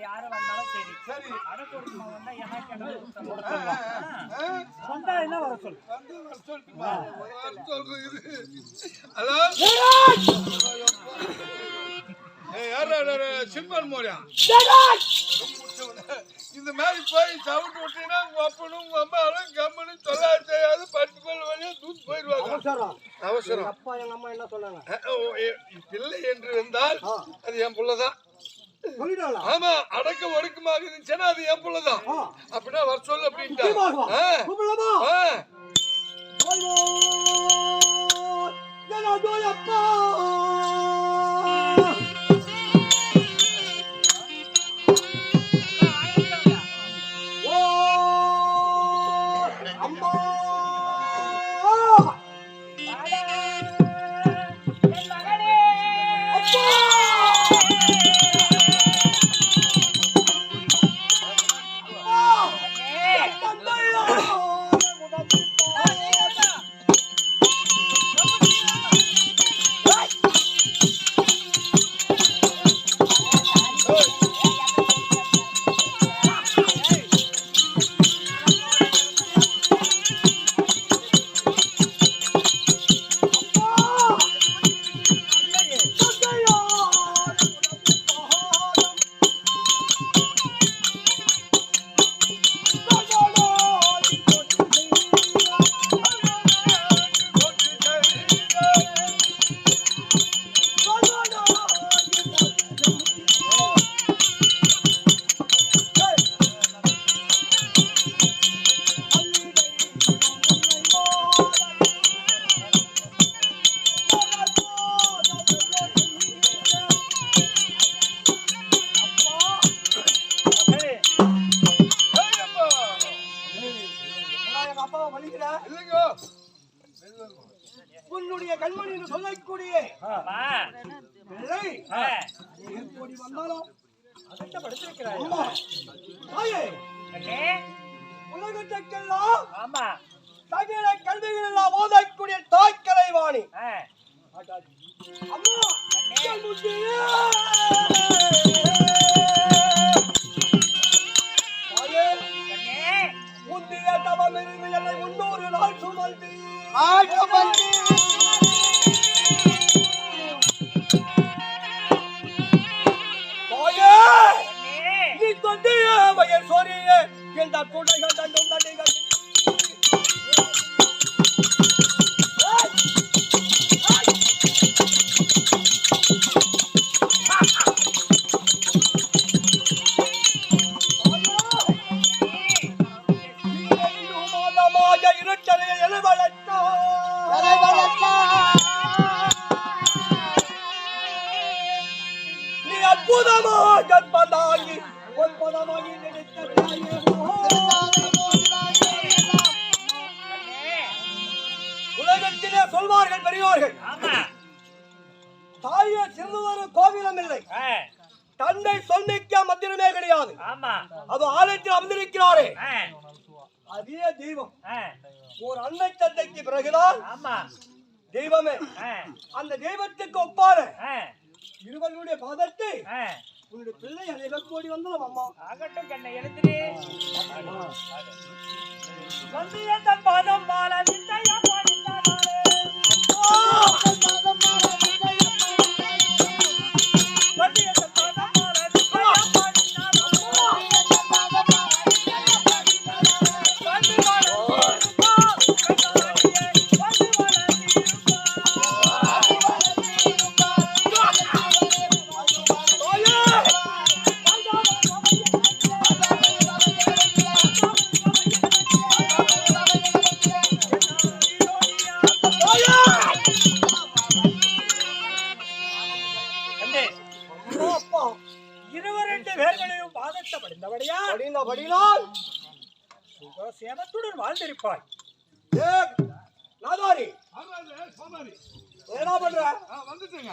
யாரும் வந்தாலும் சரி சரி அடக்கொடுமா வந்தா எனக்கு சொந்தா என்ன வர சொல்லு ஹலோ சிம்பல் மோரியா இந்த மாதிரி போய் சவுண்ட் விட்டீங்கன்னா உங்க அப்பனும் உங்க அம்மாவும் கம்மனும் சொல்லாது செய்யாது 10 பேர் வழியா தூக்கி போயிடுவாங்க. அவசரம். அப்பா எங்க அம்மா என்ன சொன்னாங்க? பிள்ளை என்று இருந்தால் அது என் புள்ளதான். ஆமா, அடக்க ஒடுக்கமாக இருந்துச்சுன்னா அது என் புள்ளதான். அப்படின்னா வர சொல்லு அப்படின்ட்டு உன்னுடைய கண்மணி என்று சொல்லக்கூடிய பிள்ளை எப்படி வந்தாலும் அதட்டப்படுத்திருக்கிறாய். உலகத்துக்கெல்லாம் சகல கல்விகள் எல்லாம் ஓதக்கூடிய தாய்க்கலை வாணி அம்மா முந்தைய தவம் இருந்து என்னை 300 நாள் சுமந்து நீ தொண்டிய வயல் சோரிய எந்த துணைகள் தண்டும் தண்டிகள் உலகத்திலே சொல்வார்கள் பெரியோர்கள், தாயே சிறுவரு கோவிலம் இல்லை, தந்தை சொல்மிக்க மந்திரமே கிடையாது. அது ஆலயத்தில் அமர்ந்திருக்கிறாரே அதே தெய்வம். ஒரு அன்னை தந்தைக்கு பிறகுதான் தெய்வமே. அந்த தெய்வத்துக்கு ஒப்பான இருவர்களுடைய பாதத்தை உன்னுடைய பிள்ளை அனைவரும் கோடி வந்தோம். அம்மா ஆகட்டும், கண்ணை எழுத்துனே வந்திய தன் பாதம் மால நிந்தையா பாடித்தானே வந்திய தன் பாதம் மால நிந்தையா பாடித்தானே வந்து மால சேமத்துடன் வாழ்ந்திருப்பாய். என்ன பண்ற? வந்துட்டீங்க.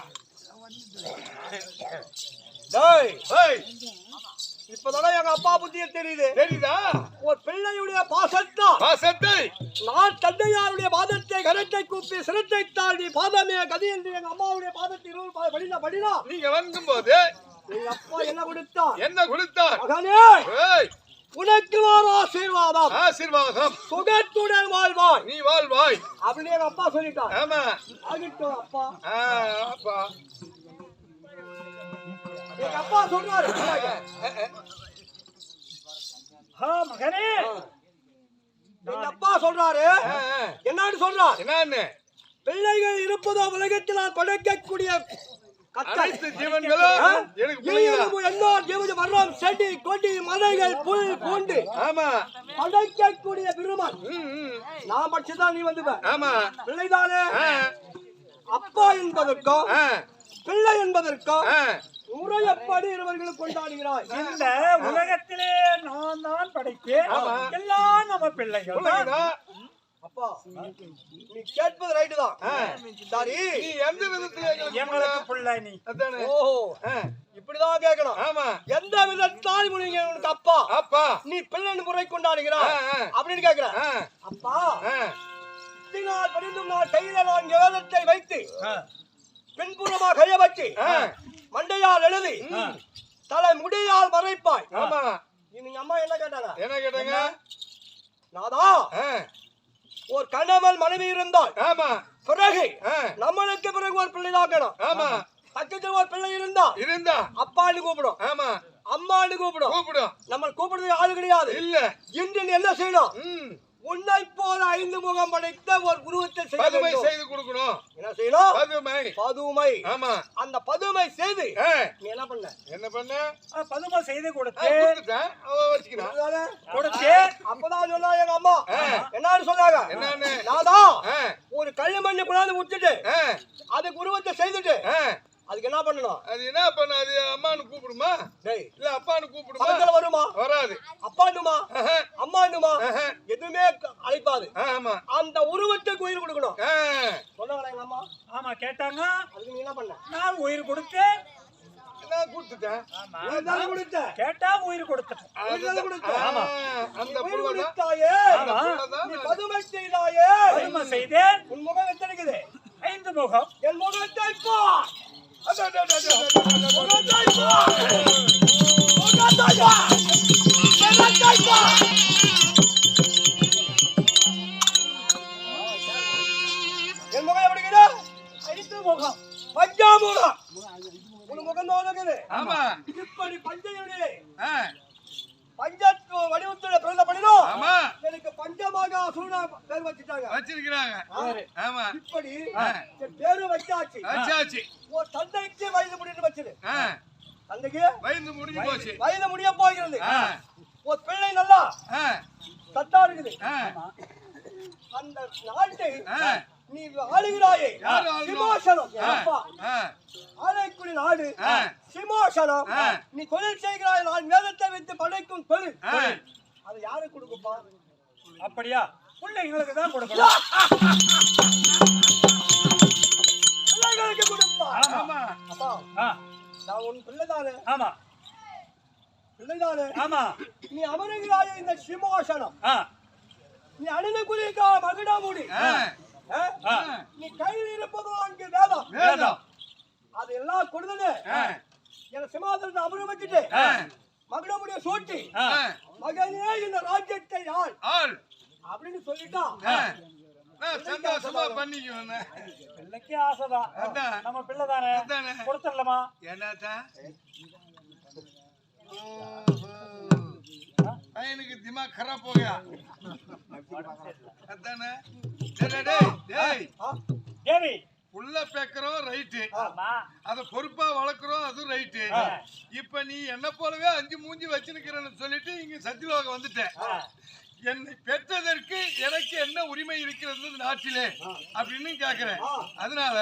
இப்பதானே எங்க அப்பா புத்திய தெரியுது. தெரியுதா? ஒரு பிள்ளையுடைய பாசத்தை நான் தந்தையாருடைய பாதத்தை கரத்தை கூப்பி சிரத்தை தாழ்வி பாதமே கதி என்று எங்க அம்மாவுடைய பாதத்தை படினா நீங்க வங்கும்போது நீங்க அப்பா என்ன கொடுத்தார்? என்ன கொடுத்தார்? மகனே, ஏய், உனக்கு ஒரு ஆசீர்வாதம். ஆசீர்வாதம். சுகத்துடன் வாழ்வாய். நீ வாழ்வாய். அப்படின்னு எங்க அப்பா சொல்லிட்டார். ஆமா. ஆகிட்டோம் அப்பா. அப்பா. எங்க அப்பா சொல்றாரு. மகனே, எங்க அப்பா சொல்றாரு. என்னன்னு சொல்றார்? என்னன்னு? பிள்ளைகள் இருப்பதோ உலகத்தில் நான் படைக்கக்கூடிய அனைத்து ஜீவன்களும் எனக்கு பிள்ளைகளா? எல்லா ஜீவ மரம், செடி, கொடி, மலைகள், புல், பூண்டு. ஆமா. படைக்கக்கூடிய பெருமாள். நான் படிச்சுதான் நீ வந்து ஆமா. பிள்ளைதானே. அப்பா என்பதற்கும் பிள்ளை என்பதற்கும் முறையப்படி இருவர்களும் கொண்டாடுகிறாய். இந்த உலகத்திலே நான் தான் படைத்தேன். எல்லாம் நம்ம பிள்ளைகள். அப்பா, நீ கேட்பது ரைட்டு தான். சரி, நீ எந்த விதத்துல எங்களுக்கு பிள்ளை நீ? ஓஹோ, இப்படிதான் கேட்கணும். ஆமா. எந்த விதத்தால் முனிங்க உனக்கு அப்பா அப்பா நீ பிள்ளை முறை கொண்டாடுகிறாய் அப்படின்னு கேட்கிற. அப்பா, நாள் படிந்தும் நான் கையில நான் வேதத்தை வைத்து பின்புறமா கைய வச்சு மண்டையால் எழுதி தலை முடியால் மறைப்பாய். ஆமா. நீங்க அம்மா என்ன கேட்டாங்க? என்ன கேட்டாங்க? நாதா, ஒரு கணவன் மனைவி இருந்தால் ஆமா, பிறகு நம்மளுக்கு பிறகு ஒரு பிள்ளை தாக்கணும். ஆமா. பக்கத்துல ஒரு பிள்ளை இருந்தா அப்பான்னு கூப்பிடும். ஆமா. அம்மான்னு கூப்பிடும். நம்ம கூப்பிடுறது ஆளு கிடையாது. இல்ல. இன்று நீ என்ன செய்யணும்? உன்னை போல 5 முகம் படைத்த ஒரு உருவத்தை செய்து கொடுக்கணும். என்ன செய்யணும்? பதுமை. ஆமா. அந்த பதுமை செய்து நீ என்ன பண்ண? பதுமை செய்து கொடுத்தேன். அப்பதான் சொன்னா எங்க அம்மா என்னன்னு சொன்னாங்க? என்னன்னு? நாதா, ஒரு கல்லு மண்ணு கொண்டாந்து விட்டுட்டு அதுக்கு உருவத்தை செய்துட்டு அதுக்கு என்ன பண்ணணும்? அது என்ன பண்ண? அது அம்மானு கூப்பிடுமா? இல்ல அப்பானு கூப்பிடுமா? வருமா? வராது. அப்பாண்டுமா அம்மாண்டுமா எதுவுமே அழைப்பாது. ஆமா. அந்த உருவத்துக்கு உயிர் கொடுக்கணும். சொன்னாங்களா எங்க அம்மா? ஆமா, கேட்டாங்க. அதுக்கு நீ என்ன பண்ண? நான் உயிர் கொடுத்தேன். நான் கொடுத்துட்டேன். கேட்டா உயிர் கொடுத்தேன். ஆமா. அந்த புள்ளதாயே நீ பதுமை செய்தாயே. பதுமை செய்தேன். உன் முகம் எத்தனை இருக்குது? 5 முகம். என் முகத்தை பார். முகத்தை பார். முகத்தை பார். முகத்தை பார். என் முகம் எப்படி இருக்குது? 5 முகம். பஞ்சாமுகம். உன் முகம் தான் இருக்குது. ஆமா. இப்படி பஞ்சையுடைய பஞ்சத்து வடிவத்துல பிறந்த படினோம். ஆமா. எனக்கு பஞ்சமாக சூனா பேர் வச்சிருக்காங்க. ஆமா. இப்படி பேரு வச்சாச்சு. வச்சாச்சு. ஒரு தந்தைக்கு வயது முடிந்து வச்சது. தந்தைக்கு வயது முடிஞ்சு போச்சு. வயது முடிய போகிறது. ஒரு பிள்ளை நல்லா சத்தா இருக்குது. அந்த நாட்டை நீ ஆளுகிறாயே சிம்மாசனம். ஆலைக்குடி நாடு சிம்மாசனம். நீ தொழில் செய்கிறாய். நான் வேதத்தை வைத்து படைக்கும் தொழில். அதை யாருக்கு கொடுக்கப்பா? அப்படியா? பிள்ளைங்களுக்கு தான் கொடுக்கணும். பிள்ளைகளுக்கு கொடுப்பா. ஆமா. அப்பா, நான் உன் பிள்ளைதானே? ஆமா. பிள்ளைதானே? ஆமா. நீ அமருகிறாயே இந்த சிம்மாசனம். நீ அணிந்துக்குரிய மகுடாமுடி. நீ கையில் இருப்பதோ அங்கு வேதம். அது எல்லாம் கொடுத்தது என் சிம்மாசனத்தை அமர வச்சுட்டு மகுடாமுடிய சூட்டி மகனே இந்த ராஜ்யத்தை ஆள் அப்படின்னு சொல்லிட்டான். சந்தோஷமா பண்ணிக்குவேன். பிள்ளைக்கு ஆசைதான். நம்ம பிள்ளை தானே, கொடுத்துடலாமா? என்னத்தான் எனக்கு திமாக் खराब हो गया. அதானே? தேவி புள்ள பேக்கறோம் ரைட். அத பொறுப்பா வளர்க்கறோம் அது ரைட். இப்ப நீ என்ன போலவே 5 மூஞ்சி வச்சிருக்கறன்னு சொல்லிட்டு இங்க சத்தியலோகம் வந்துட்டேன். என்னை பெற்றதற்கு எனக்கு என்ன உரிமை இருக்கிறது நாட்டிலே அப்படின்னு கேக்குறேன். அதனால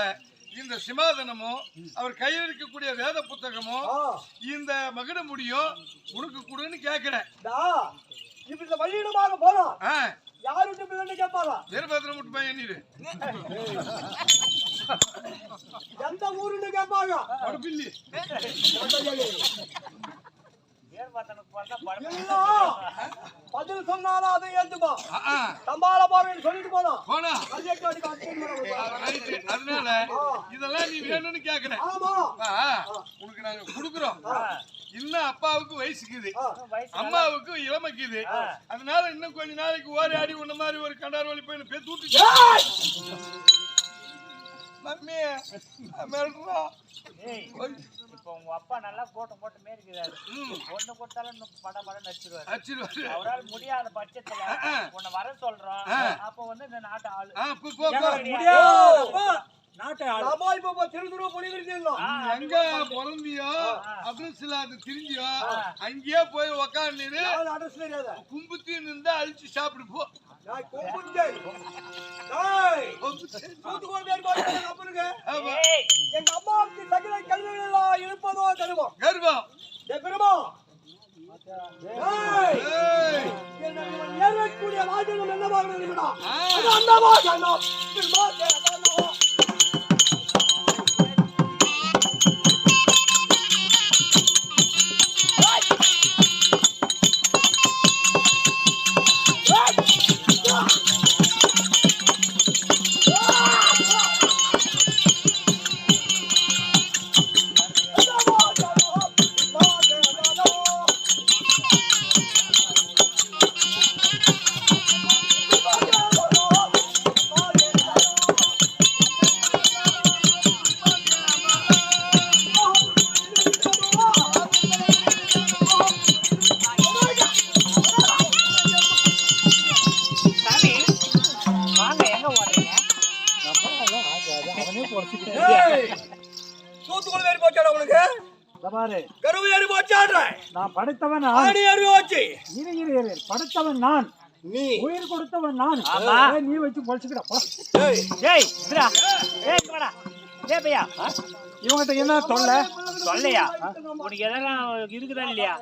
இந்த சிம்மாசனமும் அவர் கையில் இருக்கக்கூடிய வேத புத்தகமும் இந்த மகுட முடியும் உனக்கு கொடுன்னு கேக்குறேன். இப்ப இந்த வழியிடமாக போறோம். யார் விட்டு பிள்ளை கேட்பாரா? வீரபத்ரம் விட்டு பையன் நீரு எந்த ஊருன்னு கேட்பாங்க? பில்லி எல்லாம் பதில் சொன்னாலும் அதை ஏத்துப்பா. தம்பால பாருன்னு சொல்லிட்டு போனோம். அதனால இதெல்லாம் நீ வேணும்னு கேக்குற. ஆமா உனக்கு நாங்க குடுக்குறோம். இன்னும் அப்பாவுக்கு வயசுக்குது, அம்மாவுக்கு இளமைக்குது. அதனால இன்னும் கொஞ்ச நாளைக்கு ஓடி ஆடி உன்ன மாதிரி ஒரு கண்டார் வழி போய் பேத்து விட்டு மம்மி மிரட்டுறா. இப்ப உங்க அப்பா நல்லா போட்டு மேய்க்கிறாரு. ஒண்ணு கொடுத்தாலும் படம் நடிச்சிருவாரு. அவரால் முடியாத பட்சத்துல உன்னை வர சொல்றோம். அப்ப வந்து இந்த நாட்டு ஆளு எங்க பிறந்தியோ அட்ரஸ்ல அது தெரிஞ்சியோ அங்கேயே போய் உக்காந்து கும்புத்தி இருந்தா அழிச்சு சாப்பிடு போ. எங்க அம்மாவுக்கு சகல கல்விகள் எல்லாம் இருப்பதோ கருவம் ஏறக்கூடிய வாஜனம் என்னவாக இருக்கிறோம். நான் படைத்தவன் படைத்தவன் நான், நீ உயிர் கொடுத்தவன் நான். நீ வச்சு பொழைச்சுக்கிட்ட. இவங்கிட்ட என்ன சொல்லையா உனக்கு எதெல்லாம் இருக்குதா இல்லையா?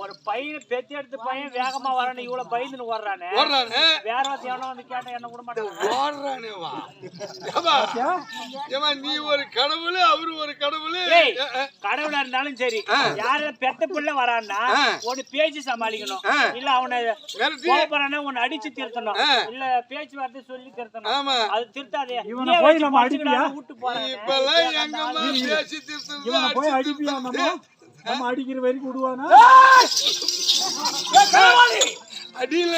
ஒரு பையன் பெத்தி எடுத்து பையன் வேகமா வரணும், இவ்வளவு பயந்துன்னு ஓடுறானே. வேற எவனோ வந்து கேட்ட என்ன கூட மாட்டான். நீ ஒரு கடவுள், அவரு ஒரு கடவுள். கடவுளா இருந்தாலும் சரி, யார பெத்த பிள்ளை வரான்னா ஒன்னு பேச்சு சமாளிக்கணும், இல்ல அவனை போறானா உன்னை அடிச்சு திருத்தணும், இல்ல பேச்சுவார்த்தை சொல்லி திருத்தணும். அது திருத்தாதே. விட்டு போறேன் அடிக்கிற வரைக்கும் விடுவானா? அடியில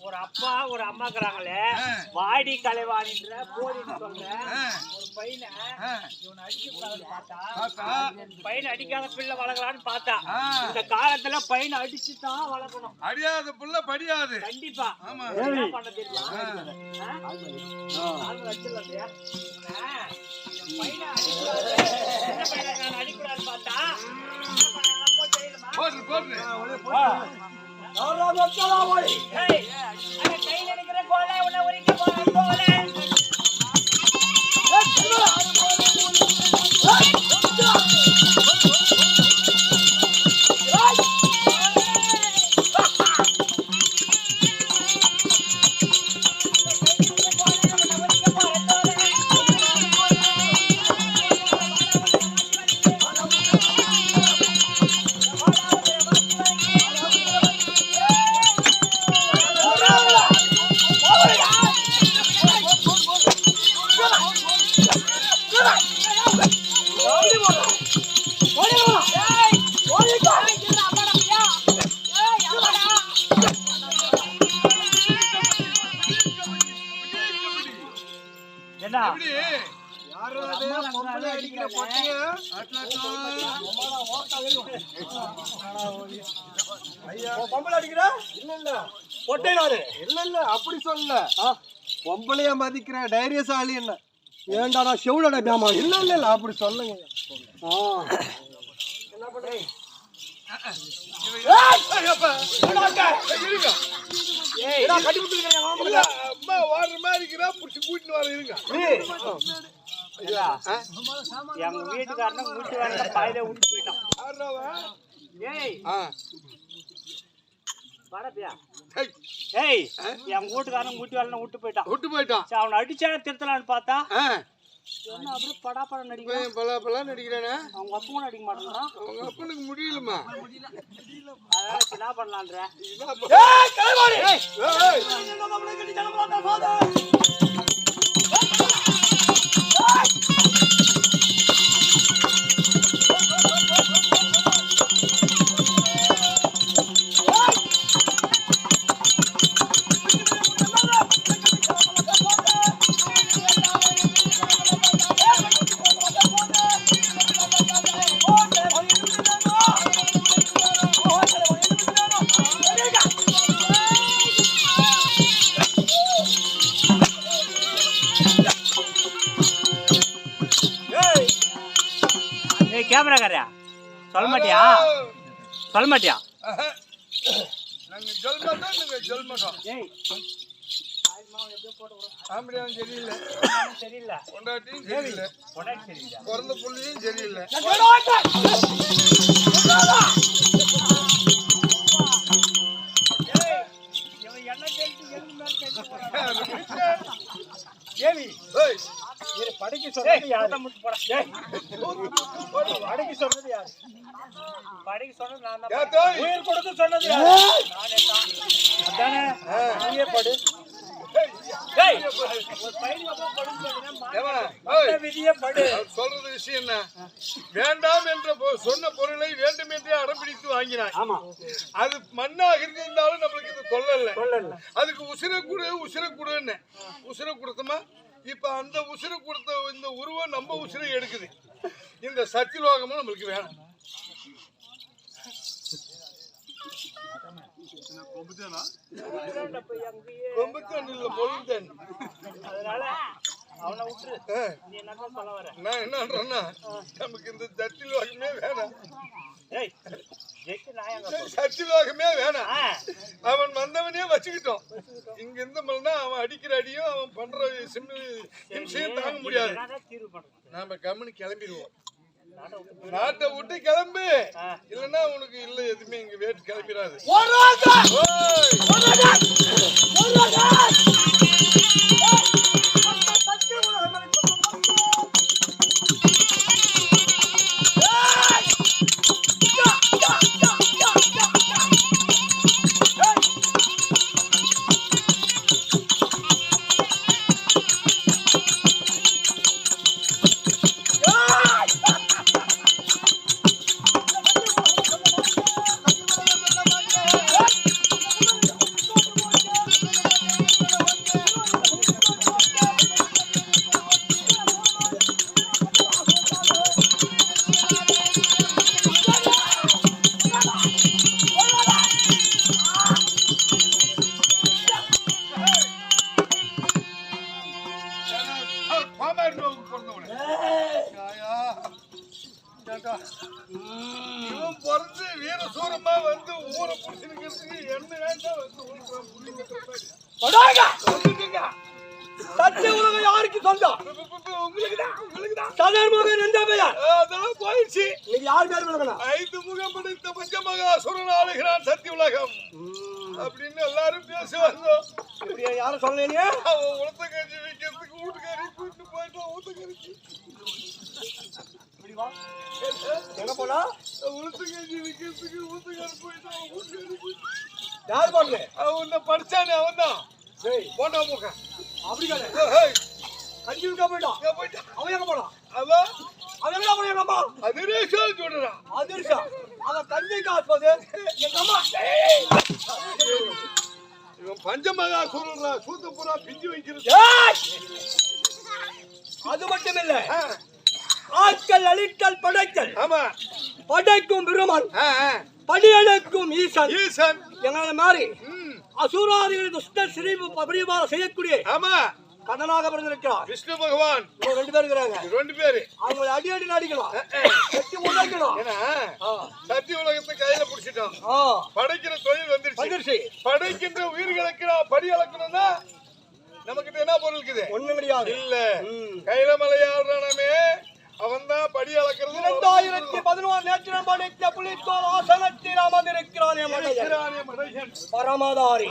ஒரு அப்பா ஒரு அம்மாக்குறாங்களே, வாடி கலைவாணின்ற போடின்னு சொல்ற ஒரு பையனை இவனை அடிக்க பார்த்தா, பையனை அடிக்காத பிள்ளை வளர்க்கலான்னு பார்த்தா, இந்த காலத்துல பையனை அடிச்சுதான் வளர்க்கணும். அடியாத பிள்ளை படியாது. கண்டிப்பா என்ன பண்ண தெரியுமா? பையனை அடிக்கூடாது பார்த்தா கையில் இருக்கிற கோலை உன்னை உரிக்க போல ஏண்டா எப்படி பொம்பளை அடிக்கிற பொட்டைய பொம்பளை அடிக்கிற இல்ல பொட்டை நானு இல்ல அப்படி சொல்லல பொம்பளைய மதிக்கிற தைரியசாலி என்ன ஏண்டா நான் செவுடா பேமா இல்ல அப்படி சொல்லுங்க என்ன பண்றீங்க அம்மா ஓடுற மாதிரி இருக்கிறா புடிச்சு கூட்டிட்டு வர இருங்க எங்க வீட்டுக்காரன கூட்டி வர பாயில விட்டு போயிட்டான் ஏய் வரப்பியா ஏய் என் வீட்டுக்காரன் கூட்டி வரல விட்டு போயிட்டான் அவனை அடிச்சா திருத்தலான்னு பார்த்தா என்ன அப்படியே படாப்படம் நடிக்கிறான் பலா நடிக்கிறானே அவங்க அப்பவும் நடிக்க மாட்டேங்கிறான் அவங்க அப்பனுக்கு முடியலமா அதான் என்ன பண்ணலான்ற கேமரா காரியா சொல்ல மாட்டியா நாங்க ஜொல் மாட்டோம் ஏய் ஆம்படியாவும் சரியில்லை கொண்டாட்டியும் சரியில்லை பிறந்த புள்ளியும் சரியில்லை படிக்க சொன்னது யாரு நான் தான் உயிர் கொடுக்க சொன்னது யாரு அதானே நீயே படு சொல்றது விஷயம் என்ன வேண்டாம் என்ற சொன்ன பொருளை வேண்டும் என்றே அடம்பிடித்து வாங்கினான் அது மண்ணாக இருந்தாலும் நம்மளுக்கு இது தொல்லல அதுக்கு உசிர கொடுத்தோமா இப்ப அந்த உசிர கொடுத்த இந்த உருவம் நம்ம உசிரை எடுக்குது இந்த சத்தியலோகமும் நம்மளுக்கு வேணும் அவனை விட்டு நீ என்ன சொல்ல வர நான் என்னன்றேன்னா நமக்கு இந்த சத்தியலோகமே வேணாம் சத்தியலோகமே வேணாம் அவன் வந்தவனே வச்சுக்கிட்டோம் இங்க இருந்தோம்னா அவன் அடிக்கிற அடியும் அவன் பண்ற ஹிம்சையும் தாங்க முடியாது நாம கம்முன்னு கிளம்பிடுவோம் நாட்டை விட்டு கிளம்பு இல்லன்னா உனக்கு இல்ல எதுவுமே இங்க வேட்டு கிளம்பிடாது இவன் பிறந்து வீர சூரமா வந்து ஊரை புடிச்சிருக்கிறதுக்கு என்ன வேண்டாம் வந்து சத்திய உலகம் யாருக்கு சொந்தம் சதர்முகன் என்ற பெயர் அதெல்லாம் போயிடுச்சு நீங்க யார் பேர் விளக்கணும் 5 முகம் படைத்த பஞ்சமகாசுரன் ஆளுகிறான் சத்திய உலகம் அப்படின்னு எல்லாரும் பேசுவாங்க யாரும் சொல்லலையே அவன் உளுத்த கஞ்சி வைக்கிறதுக்கு வீட்டுக்காரி கூட்டு போயிட்டான் ஊத்த கறிக்கு எங்க போனா உளுத்த கஞ்சி வைக்கிறதுக்கு ஊத்துக்காரி போயிட்டான் வீட்டுக்காரி யார் போனே அவன் படிச்சானே அவன் தான் போண்டா மூக்க அப்படி கஞ்சி விட்டா போயிட்டான் அவன் எங்க போனான் அவன் எங்க போன எங்க அம்மா அதிரேஷம் சொல்றான் அதிர்ஷா அவன் கஞ்சி காசுவது எங்க அம்மா இவன் பஞ்சமகா சூரன் சூத்த பூரா பிஞ்சு வைக்கிறது அது மட்டும் இல்ல, ஆட்கள் அழித்தல் படைத்தல், ஆமா, படைக்கும் பெருமான், படியெடுக்கும் ஈசன், ஈசன் எங்களை மாதிரி அசுராதிகளை துஷ்ட சிறை பரிவாரம் செய்யக்கூடிய ஆமா கடனாக பிறந்திருக்கிறார் விஷ்ணு பகவான். இன்னும் 2 பேர் இருக்கிறாங்க. 2 பேரு அவங்களை அடி அடி அடிக்கலாம், கட்டி உடைக்கணும். ஏன்னா சத்திய உலகத்தை கையில புடிச்சிட்டோம். படைக்கிற தொழில் வந்துருச்சு. வந்துருச்சு. படைக்கின்ற உயிர்களுக்கு நான் படி அளக்கணும்னா நமக்கு என்ன பொருள் இருக்குது? ஒண்ணும் கிடையாது. இல்ல, கையில மலையாடுறானே அவன் தான் படி அளக்கிறது. 2011 நேற்று படைத்த புலித்தோல் ஆசனத்தில் அமர்ந்திருக்கிறானே மனிதன். பரமதாரி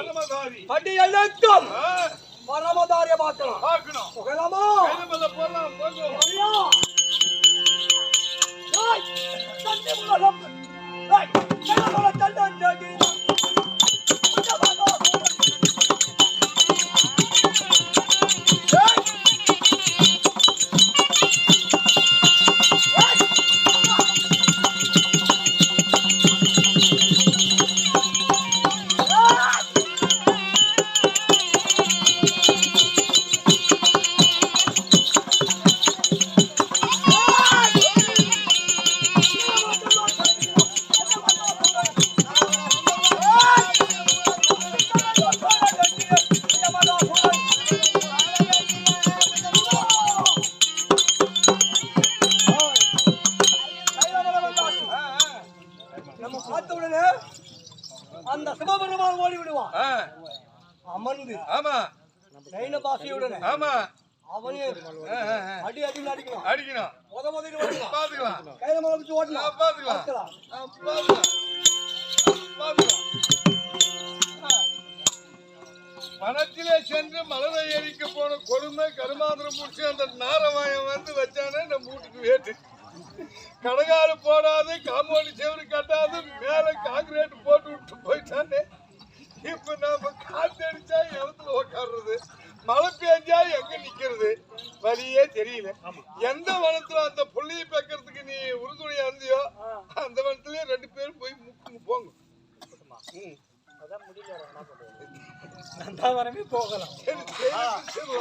படி அழைக்கும் பரமதாரிய பார்க்கலாம். புகழாமா நம்ம பார்த்த உடனே அந்த சிவபெருமான் ஓடி விடுவான். அமர்ந்து ஆமா நைன பாசியுடனே ஆமா அவனே அடி அடி அடிக்கலாம். அடிக்கணும். முதல்ல ஓடலாம். பாத்துக்கலாம். கையில மலை வச்சு ஓடலாம். பாத்துக்கலாம். பணத்திலே சென்று மலரை எரிக்க போன கொடுமை கருமாந்திரம் முடிச்சு அந்த நாரவாயம் வந்து வச்சானே நம்ம வீட்டுக்கு வேட்டு. கடகாலு போடாது, காம்பவுண்ட் செவரு கட்டாது, மேல காங்கிரீட் போட்டு விட்டு போயிட்டானே. இப்ப நாம காத்து அடிச்சா எவத்துல உட்காடுறது, மழை பெஞ்சா எங்க நிக்கிறது, வழியே தெரியல. எந்த வனத்துல அந்த புள்ளியை பெக்கிறதுக்கு நீ உறுதுணையா இருந்தியோ அந்த வனத்திலேயே 2 பேரும் போய் முக்குங்க போங்க. நந்தாவரமே போகலாம். சரி சரி சரி.